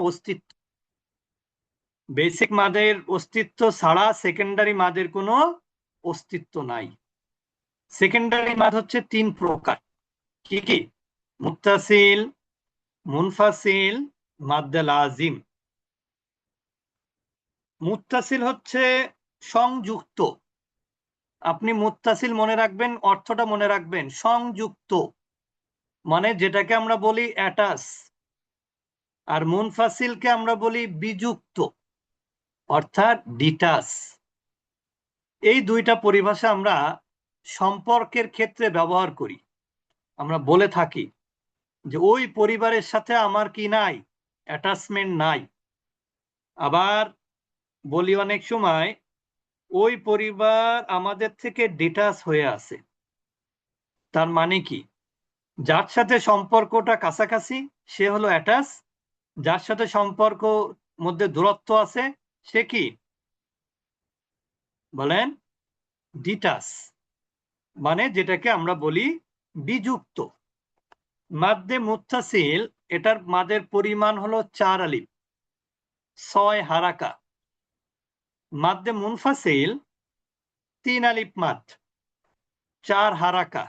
অস্তিত্ব। বেসিক মাদের অস্তিত্ব ছাড়া সেকেন্ডারি মাদের কোনো অস্তিত্ব নাই। সেকেন্ডারি মাদ হচ্ছে 3 প্রকার। কি কি? মুত্তাসিল, মুনফাসিল, মাদ্দে লাজিম। মুত্তাসিল হচ্ছে সংযুক্ত। আপনি মুত্তাসিল মনে রাখবেন, অর্থটা মনে রাখবেন, সংযুক্ত মানে যেটাকে আমরা বলি অ্যাটাচ। আর মুনফাসিলকে আমরা বলি বিযুক্ত অর্থাৎ ডিটাচ। এই দুইটা পরিভাষা আমরা সম্পর্কের ক্ষেত্রে ব্যবহার করি। আমরা বলে থাকি যে ওই পরিবারের সাথে আমার কি নাই, অ্যাটাচমেন্ট নাই। আবার বলি অনেক সময় ওই পরিবার আমাদের থেকে ডিটাচ হয়ে আছে। তার মানে কি? যার সাথে সম্পর্কটা কাছাকাছি সে হলো অ্যাটাচ, যার সাথে সম্পর্ক মধ্যে দূরত্ব আছে সে কি বলেন? ডিটাচ, মানে যেটাকে আমরা বলি বিযুক্ত। মাদ্দে মুত্তাসিল, এটার মাদের পরিমাণ হলো 4 আলিফ, 6 হারাকা। মাদ্দে মুনফাসিল 3 আলিফ মাদ, 4 হারাকা।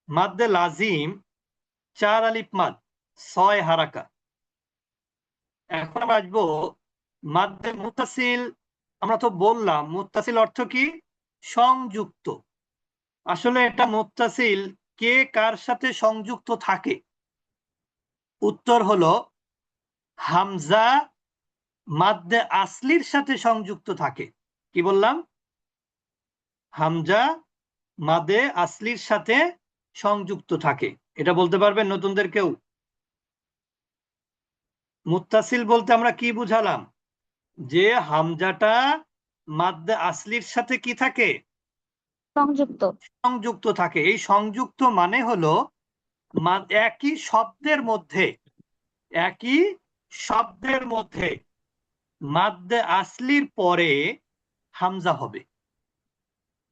মাদ্দে লাজিম 4 আলিফ মাদ, 6 হারাকা। এখন আমরা আসবো মাদ্দে মুত্তাসিল। আমরা তো বললাম মুত্তাসিল অর্থ কি? সংযুক্ত। আসলে এটা মুত্তাসিল কে কার সাথে সংযুক্ত থাকে? উত্তর হলো হামজা মাদ্দে আসলির সাথে সংযুক্ত থাকে। কি বললাম? হামজা মাদে আসলির সাথে সংযুক্ত থাকে। এটা বলতে পারবেন নতুনদের কেউ? মুত্তাসিল বলতে আমরা কি বুঝালাম? যে হামজাটা মাদ্দে আসলির সাথে কি থাকে? সংযুক্ত। সংযুক্ত থাকে। এই সংযুক্ত মানে হলো একই শব্দের মধ্যে, একই শব্দের মধ্যে মাদ্দে আসলির পরে হামজা হবে।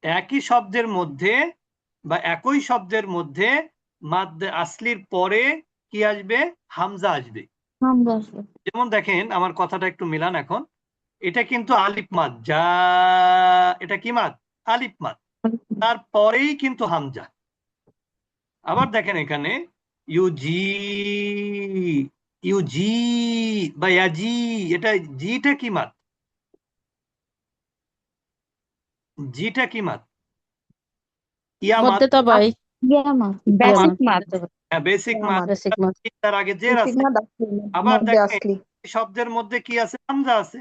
একই শব্দের মধ্যে বা একই শব্দের মধ্যে মাদ্দে আসলির পরে কি আসবে? হামজা আসবে। যেমন দেখেন, আমার কথাটা একটু মিলান এখন। এটা কিন্তু আলিফ মাদ, যা এটা কি মাদ? আলিফ মাদ, তারপরেই কিন্তু হামজা। আবার দেখেন এখানে ইউজি, ইউজি বা ইয়াজি, এটা জিটা কি মাদ? জিটা কি মাদ? ইয়া মাদ, মধ্যে তো ভাই বেসিক মাদ। বেসিক মাদ। বেসিক মাদ। তার আগে জের বেসিক আছে। মাদ আসলি, আবার মধ্যে দেখেন আসলি। শব্দের মধ্যে কি আছে? হামজা আছে।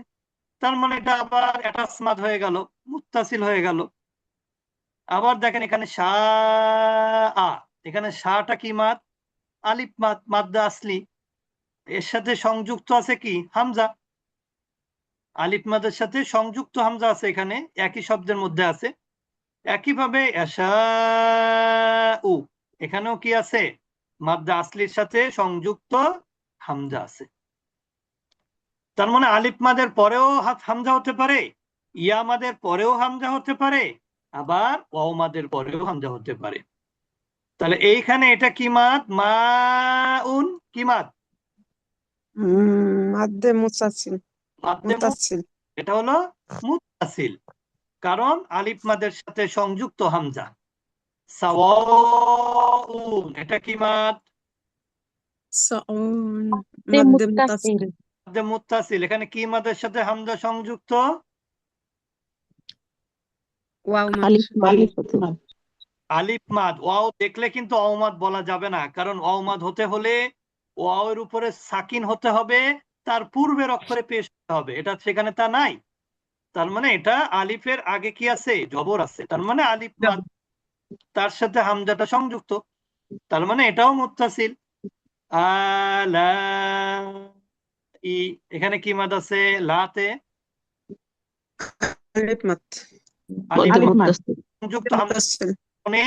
তার মানে এটা আবার অ্যাটাচ মাদ হয়ে গেল, মুত্তাসিল হয়ে গেল। আবার দেখেন এখানে শা আ, এখানে শাটা কি মাদ? আলিফ মাদ, মাদ্দা আসলি। এর সাথে সংযুক্ত আছে কি? হামজা। আলিফ মাদের সাথে সংযুক্ত হামজা আছে এখানে, একই শব্দের মধ্যে আছে। একইভাবে উ, এখানেও কি আছে? মাদ্দা আসলির সাথে সংযুক্ত হামজা আছে। তার মানে আলিফ মাদের পরেও হামজা হতে পারে, ইয়া মাদের পরেও হামজা হতে পারে, আবার ওয়াও মাদের পরেও হামজা হতে পারে। তাহলে এইখানে এটা কি মাদ? মাউন কি মাদ? মাদ্দে মুত্তাসিল। মাদ্দে এটা হলো মুত্তাসিল, কারণ আলিফ মাদের সাথে সংযুক্ত হামজা। সাওয়াউন, এটা কি মাদ? মাদ্দে মুত্তাসিল। মাদ্দে মুত্তাসিল। এখানে কি মাদের সাথে হামজা সংযুক্ত? ওয়াও মাদ। আলিফ মাদ। ওয়াও দেখলে কিন্তু অওমাদ বলা যাবে না, কারণ অওমাদ হতে হলে ওয়াও এর উপরে সাকিন হতে হবে, তার পূর্বের অক্ষরে পেশ হতে হবে। এটা সেখানে তা নাই। তার মানে এটা আলিফের আগে কি আছে? জবর আছে। তার মানে আলিফ মাদ, তার সাথে হামজাটা সংযুক্ত, তার মানে এটাও মুত্তাসিল। আলা ই, এখানে কি মাদ আছে? লাতে আলিফ মাদ। আলিফ মাদ। সংযুক্ত হামজা, মানে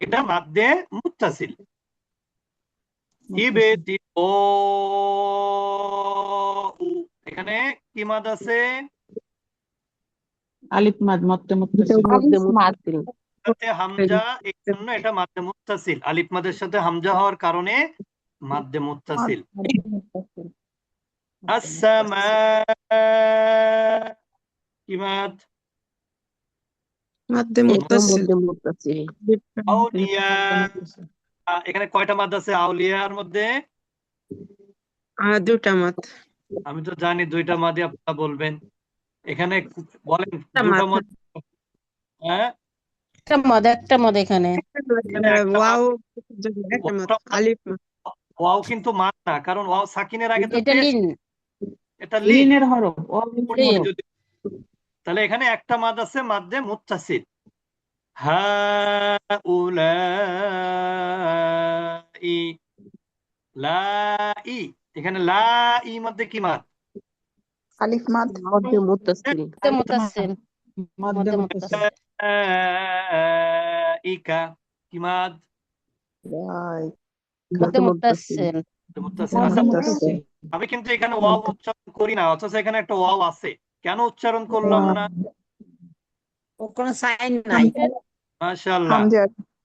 এটা মাদ্দে মুত্তাসিল। ইবেতি ও, এখানে কি মাদ আছে? আলিফ মাদ, মাদ্দে মুত্তাসিল। সাথে হামজা, এই জন্য এটা মাদ্দে মুত্তাসিল। আলিফ মাদের সাথে হামজা হওয়ার কারণে মাদ্দে মুত্তাসিল। আসসামা কি মাদ? মাদ্দে এটাও মুত্তাসিল মধ্যে মুত্তাসিল। আউলিয়া, এখানে কয়টা মাদ আছে আউলিয়ার মধ্যে? দুটা মাদ আমি তো জানি দুইটা মাদই আপনারা বলবেন। এখানে বলেন একটা দুটো মাদ মাদ। হ্যাঁ, একটা মদ এখানে এখানে একটা মাদ। ওয়াও একটা মাদ আলিফ মাদ ওয়াও কিন্তু মাদ না, কারণ ওয়াও সাকিনের আগে তো এটা পেশ, লিন এটা লিন। লিনের হরফ লিন। তাহলে এখানে একটা মাদ আছে মাদ্দে মুত্তাসিল। হাউলাই, লাই, এখানে লাই মধ্যে কি মাদ? আলিফ মাদ। মধ্যে মুত্তাসিল। মুতাসিল মধ্যে মুতাসিল ইকা কি মাদ? মধ্যে মুতাসিল মুত্তাসিল। আচ্ছা, আমি কিন্তু এখানে ওয়াও উচ্চারণ করি না, অথচ এখানে একটা ওয়াও আছে, কেন উচ্চারণ করলাম না? কোনো সাইন নাই মাশাআল্লাহ, Hamza.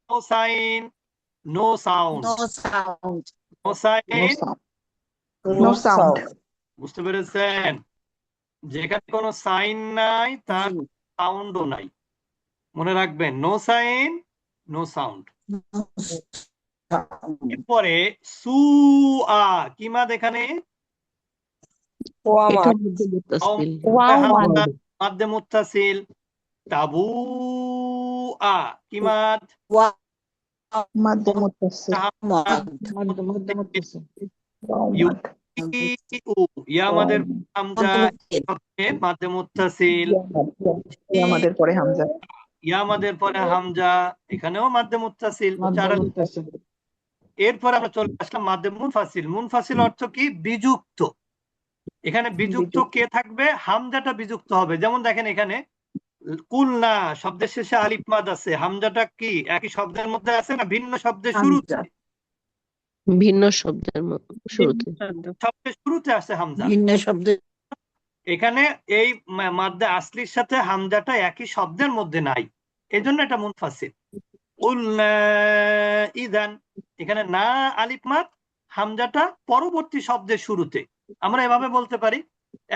No sign, no sound, no sound no sign, no sound. বুঝতে পেরেছেন? যেখানে কোনো সাইন নাই তার সাউন্ডও নাই। মনে রাখবেন, নো সাইন, নো সাউন্ড। এরপরে সুআ কি মাদ? এখানে এটাও মধ্যে মুত্তাসিল। মাদ্দে মুত্তাসিল। তাবু কি মাদ? মধ্যে মুত্তাসিল। ইয়া আমাদের হামজা, মাদ্দে মুত্তাসিল। আমাদের পরে হামজা। ইয়া আমাদের পরে হামজা, এখানেও মাদ্দে মুত্তাসিল। এরপর আমরা চলে আসলাম মাদ্দে মুনফাসিল। মুনফাসিল অর্থ কি? বিযুক্ত। এখানে বিযুক্ত কে থাকবে? হামজাটা বিযুক্ত হবে। যেমন দেখেন এখানে কুলনা শব্দের শেষে আলিফ মাদ আছে, হামজাটা কি একই শব্দের মধ্যে আছে না ভিন্ন শব্দের শুরুতে? ভিন্ন শব্দের শুরুতে। শব্দের শুরুতে আছে হামজা। ভিন্ন শব্দ এখানে এই মাদ্দে আসলির সাথে হামজাটা একই শব্দের মধ্যে নাই, এজন্য এটা মুনফাসিল। কুলনা ইদান, এখানে না আলিফ মাদ, হামজাটা পরবর্তী শব্দের শুরুতে। আমরা এভাবে বলতে পারি,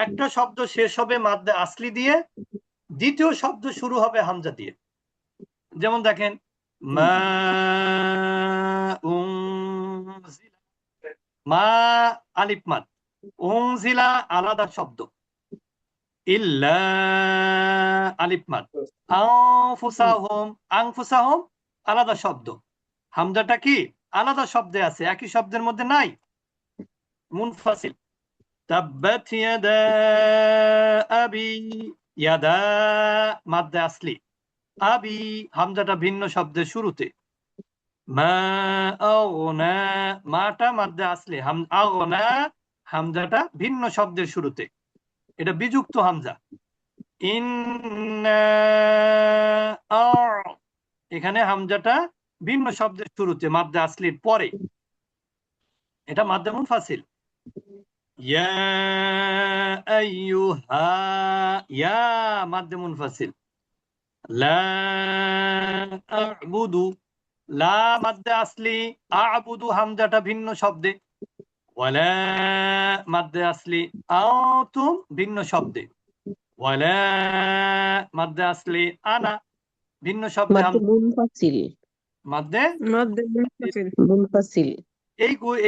একটা শব্দ শেষ হবে মাদ্দে আসলি দিয়ে, দ্বিতীয় শব্দ শুরু হবে হামজা দিয়ে। যেমন দেখেন মা উনজিলা, মা আলিফ মাদ, উনজিলা আলাদা শব্দ, ইল্লা আলিফ মাদ, আনফুসাহুম, আনফুসাহুম আলাদা শব্দ, হামজাটা কি আলাদা শব্দে আছে, একই শব্দের মধ্যে নাই, মুনফাসিল। তাব্বাত ইয়াদা আবি, ইয়াদা মাদ্দে আসলি, আবি হামজাটা ভিন্ন শব্দের শুরুতে। মা আগনা, মাটা মাদ্দে আসলি, আগনা হামজাটা ভিন্ন শব্দের শুরুতে, এটা বিযুক্ত হামজা। ইন্না এখানে হামজাটা ভিন্ন শব্দের শুরুতে মাদ্দে আসলির পরে, এটা মাদ্দে মুনফাসিল। ইয়া আইয়ুহা, ইয়া মাদ্দে মুনফাসিল। লা আ'বুদু, লা মাদ্দে আসলি, আ'বুদু হামজাটা ভিন্ন শব্দে, ওয়ালা মাদ্দে আসলি, আ'তুম ভিন্ন শব্দে, ওয়ালা মাদ্দে আসলি, আনা ভিন্ন শব্দে, মুনফাসিল। মাদ্দে মাদ্দে মুত্তাসিল মুনফাসিল।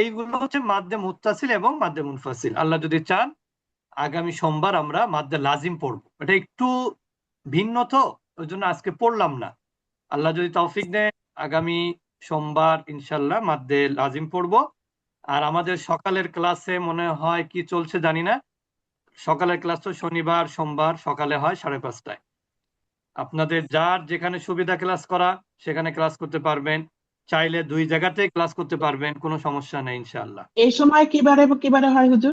এইগুলো হচ্ছে মাদ্দে মুত্তাসিল এবং মাদ্দে মুনফাসিল। আল্লাহ যদি চান আগামী সোমবার আমরা মাদ্দে লাজিম পড়বো, এটা একটু ভিন্ন তো, ওই জন্য আজকে পড়লাম না। আল্লাহ যদি তৌফিক দেয় আগামী সোমবার ইনশাল্লাহ মাদ্দে লাজিম পড়বো। আর আমাদের সকালের ক্লাসে মনে হয় কি চলছে জানি না, সকালের ক্লাস তো শনিবার সোমবার সকালে হয় 5:30টায়। আপনাদের যার যেখানে সুবিধা ক্লাস করা সেখানে ক্লাস করতে পারবেন, চাইলে 2 জায়গাতেই ক্লাস করতে পারবেন, কোনো সমস্যা নেই ইনশাআল্লাহ। এই সময় কিবারে হয় হুজুর?